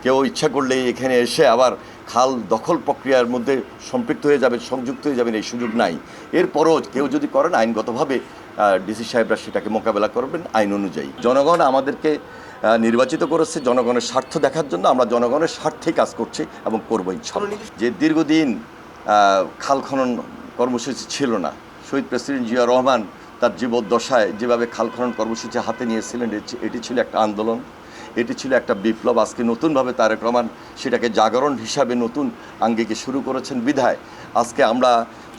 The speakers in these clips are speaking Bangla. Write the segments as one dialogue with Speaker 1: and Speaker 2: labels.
Speaker 1: কেউ ইচ্ছা করলে এখানে এসে আবার খাল দখল প্রক্রিয়ার মধ্যে সম্পৃক্ত হয়ে যাবে, সংযুক্ত হয়ে যাবেন, এই সুযোগ নাই। এরপরও কেউ যদি করেন আইনগতভাবে ডিসি সাহেবরা সেটাকে মোকাবেলা করবেন আইন অনুযায়ী। জনগণ আমাদেরকে নির্বাচিত করেছে জনগণের স্বার্থ দেখার জন্য, আমরা জনগণের স্বার্থেই কাজ করছি এবং করবো ইনশাআল্লাহ। যে দীর্ঘদিন খাল খনন কর্মসূচি ছিল না, শহীদ প্রেসিডেন্ট জিয়া রহমান তার জীবদ্দশায় যেভাবে খাল খনন কর্মসূচি হাতে নিয়েছিলেন, এটি ছিল একটা আন্দোলন, এটি ছিল একটা বিপ্লব। আজকে নতুনভাবে তারেক রহমান সেটাকে জাগরণ হিসাবে নতুন আঙ্গিকে শুরু করেছেন বিধায় আজকে আমরা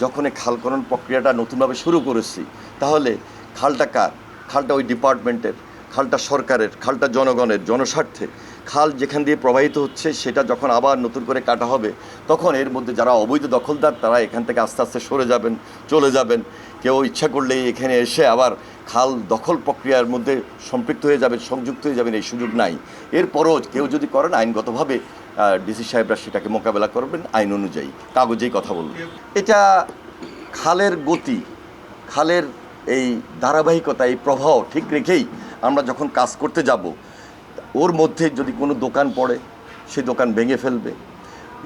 Speaker 1: যখন এই খাল খনন প্রক্রিয়াটা নতুনভাবে শুরু করেছি, তাহলে খালটা কার? খালটা ওই ডিপার্টমেন্টের, খালটা সরকারের, খালটা জনগণের, জনস্বার্থে। খাল যেখান দিয়ে প্রবাহিত হচ্ছে সেটা যখন আবার নতুন করে কাটা হবে, তখন এর মধ্যে যারা অবৈধ দখলদার তারা এখান থেকে আস্তে আস্তে সরে যাবেন, চলে যাবেন। কেউ ইচ্ছা করলে এখানে এসে আবার খাল দখল প্রক্রিয়ার মধ্যে সম্পৃক্ত হয়ে যাবেন, সংযুক্ত হয়ে যাবেন, এই সুযোগ নাই। এরপরও কেউ যদি করেন আইনগতভাবে ডিসি সাহেবরা সেটাকে মোকাবেলা করবেন আইন অনুযায়ী, কাগজেই কথা বলবেন। এটা খালের গতি, খালের এই ধারাবাহিকতা, এই প্রবাহ ঠিক রেখেই আমরা যখন কাজ করতে যাব, ওর মধ্যে যদি কোনো দোকান পড়ে সেই দোকান ভেঙে ফেলবে,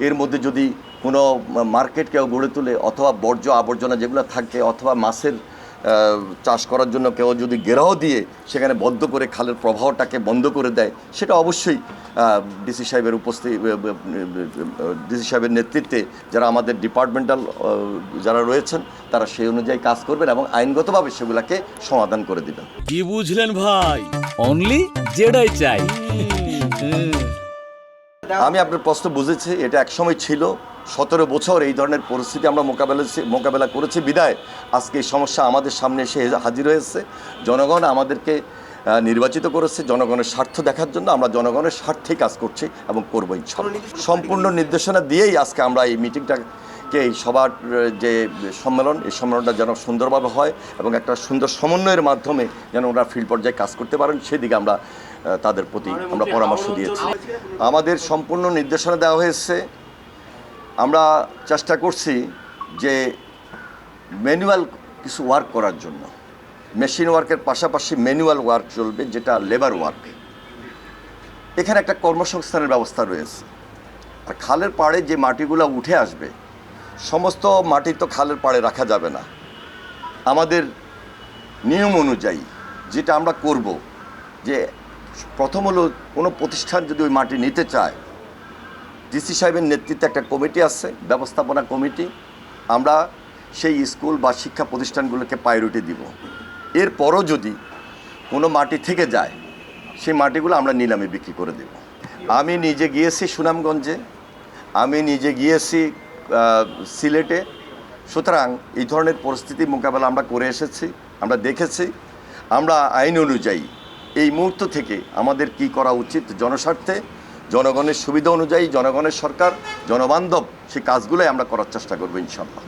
Speaker 1: এর মধ্যে যদি কোনো মার্কেট কেউ গড়ে তোলে, অথবা বর্জ্য আবর্জনা যেগুলো থাকে, অথবা মাছের চাষ করার জন্য কেউ যদি ঘেরাও দিয়ে সেখানে বদ্ধ করে খালের প্রবাহটাকে বন্ধ করে দেয়, সেটা অবশ্যই ডিসি সাহেবের ডিসি সাহেবের নেতৃত্বে যারা আমাদের ডিপার্টমেন্টাল যারা রয়েছেন তারা সেই অনুযায়ী কাজ করবেন এবং আইনগতভাবে সেগুলোকে সমাধান করে দেবেন।
Speaker 2: কি বুঝলেন ভাই? অনলি যেটাই চাই।
Speaker 1: আমি আপনার প্রশ্ন বুঝেছি। এটা একসময় ছিল, 17 বছর এই ধরনের পরিস্থিতি আমরা মোকাবেলা করেছি বিদায় আজকে এই সমস্যা আমাদের সামনে এসে হাজির হয়েছে। জনগণ আমাদেরকে নির্বাচিত করেছে জনগণের স্বার্থ দেখার জন্য, আমরা জনগণের স্বার্থেই কাজ করছি এবং করবো ইনশাআল্লাহ। সম্পূর্ণ নির্দেশনা দিয়েই আজকে আমরা এই মিটিংটাকে, এই সবার যে সম্মেলন, এই সম্মেলনটা যেন সুন্দরভাবে হয় এবং একটা সুন্দর সমন্বয়ের মাধ্যমে যেন ওরা ফিল্ড পর্যায়ে কাজ করতে পারেন, সেদিকে আমরা তাদের প্রতি আমরা পরামর্শ দিয়েছি। আমাদের সম্পূর্ণ নির্দেশনা দেওয়া হয়েছে। আমরা চেষ্টা করছি যে ম্যানুয়াল কিছু ওয়ার্ক করার জন্য, মেশিন ওয়ার্কের পাশাপাশি ম্যানুয়াল ওয়ার্ক চলবে, যেটা লেবার ওয়ার্ক। এখানে একটা কর্মসংস্থানের ব্যবস্থা রয়েছে। আর খালের পাড়ে যে মাটিগুলো উঠে আসবে, সমস্ত মাটি তো খালের পাড়ে রাখা যাবে না। আমাদের নিয়ম অনুযায়ী যেটা আমরা করব, যে প্রথম হলো কোনো প্রতিষ্ঠান যদি ওই মাটি নিতে চায়, ডিসি সাহেবের নেতৃত্বে একটা কমিটি আছে, ব্যবস্থাপনা কমিটি, আমরা সেই স্কুল বা শিক্ষা প্রতিষ্ঠানগুলোকে প্রায়োরিটি দিব। এরপরও যদি কোনো মাটি থেকে যায়, সেই মাটিগুলো আমরা নিলামে বিক্রি করে দেব। আমি নিজে গিয়েছি সুনামগঞ্জে, আমি নিজে গিয়েছি সিলেটে। সুতরাং এই ধরনের পরিস্থিতি মোকাবেলা আমরা করে এসেছি, আমরা দেখেছি। আমরা আইন অনুযায়ী এই মুহূর্ত থেকে আমাদের কি করা উচিত, জনস্বার্থে, জনগণের সুবিধা অনুযায়ী, জনগণের সরকার, জনবান্ধব সেই কাজগুলোই আমরা করার চেষ্টা করবো ইনশাআল্লাহ।